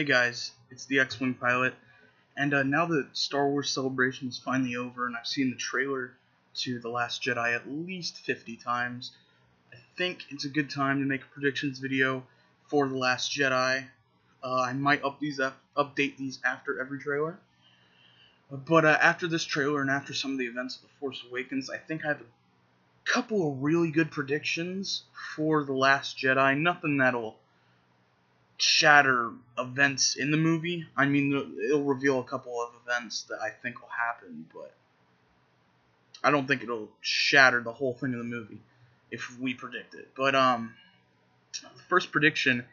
Hey guys, it's the X-Wing pilot, and now that Star Wars Celebration is finally over and I've seen the trailer to The Last Jedi at least 50 times, I think it's a good time to make a predictions video for The Last Jedi. I might update these after every trailer, but after this trailer and after some of the events of The Force Awakens, I think I have a couple of really good predictions for The Last Jedi. Nothing that'll shatter events in the movie. I mean, it'll reveal a couple of events that I think will happen, but I don't think it'll shatter the whole thing of the movie if we predict it. But the first prediction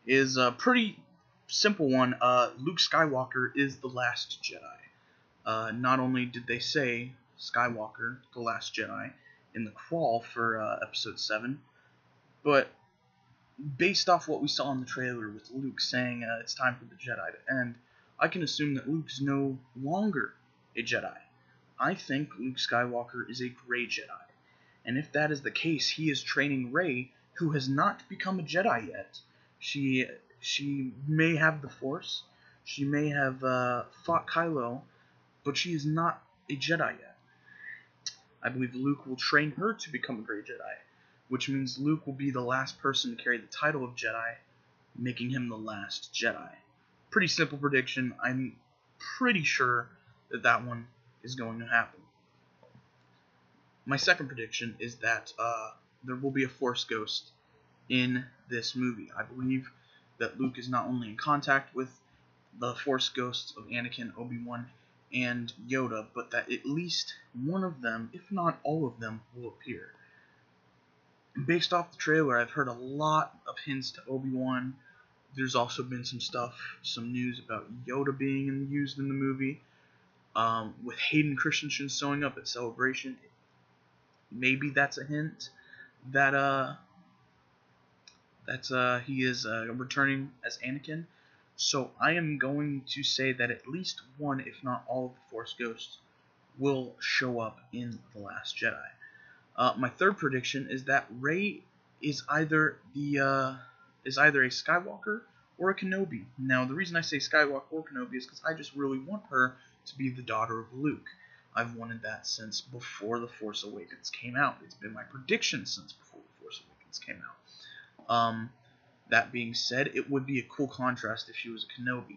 is a pretty simple one. Luke Skywalker is the last Jedi. Not only did they say Skywalker, the last Jedi, in the crawl for Episode 7, but based off what we saw in the trailer with Luke saying it's time for the Jedi to end, I can assume that Luke's no longer a Jedi. I think Luke Skywalker is a Grey Jedi. And if that is the case, he is training Rey, who has not become a Jedi yet. She may have the Force, she may have fought Kylo, but she is not a Jedi yet. I believe Luke will train her to become a Grey Jedi, which means Luke will be the last person to carry the title of Jedi, making him the last Jedi. Pretty simple prediction. I'm pretty sure that that one is going to happen. My second prediction is that there will be a Force ghost in this movie. I believe that Luke is not only in contact with the Force ghosts of Anakin, Obi-Wan, and Yoda, but that at least one of them, if not all of them, will appear. Based off the trailer, I've heard a lot of hints to Obi-Wan. There's also been some news about Yoda being used in the movie. With Hayden Christensen showing up at Celebration, maybe that's a hint that he is returning as Anakin. So I am going to say that at least one, if not all, of the Force ghosts will show up in The Last Jedi. My third prediction is that Rey is either a Skywalker or a Kenobi. Now, the reason I say Skywalker or Kenobi is because I just really want her to be the daughter of Luke. I've wanted that since before The Force Awakens came out. It's been my prediction since before The Force Awakens came out. That being said, it would be a cool contrast if she was a Kenobi.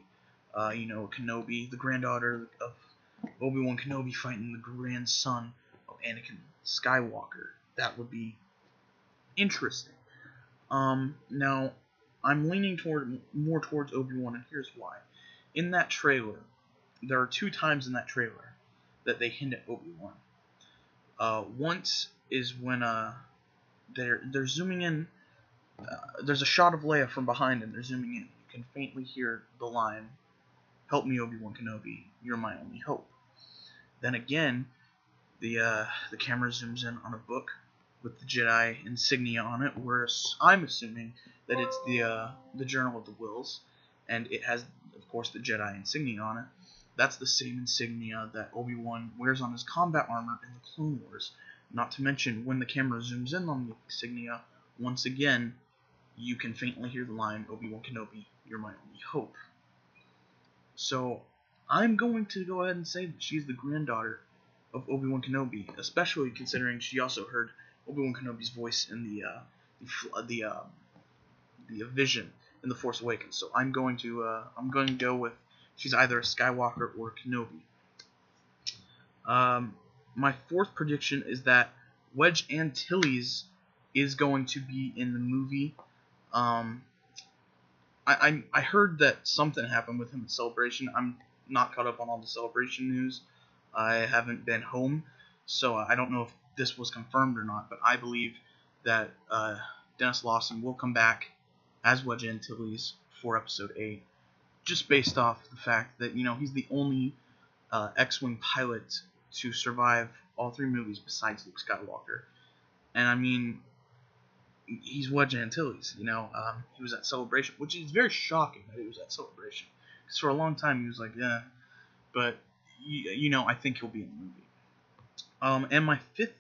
Kenobi, the granddaughter of Obi-Wan Kenobi, fighting the grandson of Anakin Skywalker. That would be interesting. Now, I'm leaning more towards Obi-Wan, and here's why. In that trailer, there are two times in that trailer that they hint at Obi-Wan. Once is when they're zooming in. There's a shot of Leia from behind, and they're zooming in. You can faintly hear the line, "Help me, Obi-Wan Kenobi. You're my only hope." Then again, the camera zooms in on a book with the Jedi insignia on it, where I'm assuming that it's the Journal of the Wills, and it has, of course, the Jedi insignia on it. That's the same insignia that Obi-Wan wears on his combat armor in the Clone Wars. Not to mention, when the camera zooms in on the insignia, once again, you can faintly hear the line, "Obi-Wan Kenobi, you're my only hope." So, I'm going to go ahead and say that she's the granddaughter of Obi-Wan Kenobi, especially considering she also heard Obi-Wan Kenobi's voice in the vision in The Force Awakens. So I'm going to go with she's either a Skywalker or a Kenobi. My fourth prediction is that Wedge Antilles is going to be in the movie. I heard that something happened with him at Celebration. I'm not caught up on all the Celebration news. I haven't been home, so I don't know if this was confirmed or not, but I believe that Dennis Lawson will come back as Wedge Antilles for Episode 8, just based off the fact that, he's the only X-Wing pilot to survive all three movies besides Luke Skywalker. And I mean, he's Wedge Antilles, he was at Celebration, which is very shocking that he was at Celebration, because for a long time he was like, yeah, but, I think he'll be in the movie. And my fifth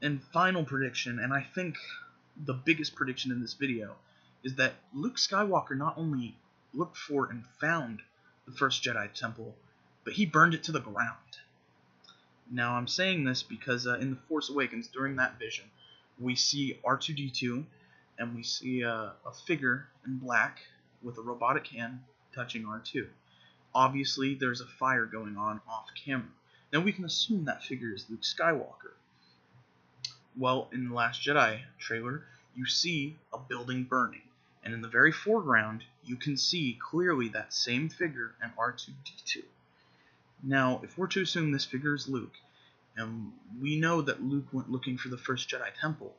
and final prediction, and I think the biggest prediction in this video, is that Luke Skywalker not only looked for and found the first Jedi temple, but he burned it to the ground. Now, I'm saying this because in The Force Awakens, during that vision, we see R2-D2, and we see a figure in black with a robotic hand touching R2. Obviously, there's a fire going on off camera. Now, we can assume that figure is Luke Skywalker. Well, in The Last Jedi trailer, you see a building burning, and in the very foreground, you can see clearly that same figure and R2-D2. Now, if we're to assume this figure is Luke, and we know that Luke went looking for the first Jedi Temple,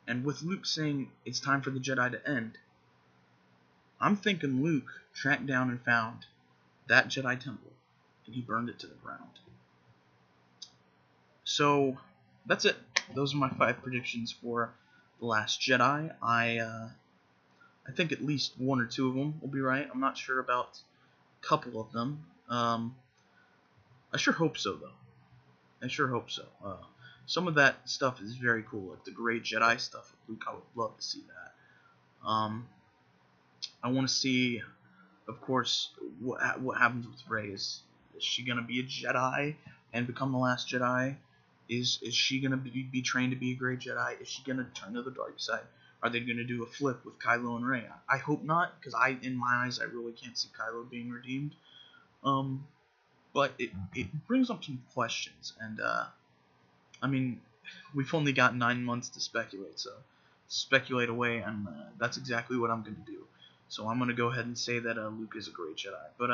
and with Luke saying it's time for the Jedi to end, I'm thinking Luke tracked down and found that Jedi Temple, and he burned it to the ground. So, that's it. Those are my 5 predictions for The Last Jedi. I think at least 1 or 2 of them will be right. I'm not sure about a couple of them. I sure hope so, though. I sure hope so. Some of that stuff is very cool, like the Great Jedi stuff with Luke. I would love to see that. I want to see, of course, what happens with Rey. Is she gonna be a Jedi and become the last Jedi? Is she gonna be trained to be a Great Jedi? Is she gonna turn to the dark side? Are they gonna do a flip with Kylo and Rey? I hope not, because in my eyes, I really can't see Kylo being redeemed. But it brings up some questions, and I mean, we've only got 9 months to speculate, so speculate away, and that's exactly what I'm going to do. So I'm going to go ahead and say that Luke is a great Jedi. But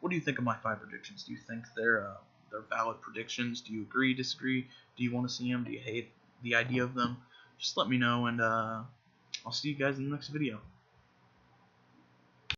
what do you think of my 5 predictions? Do you think they're valid predictions? Do you agree, disagree? Do you want to see them? Do you hate the idea of them? Just let me know, and I'll see you guys in the next video.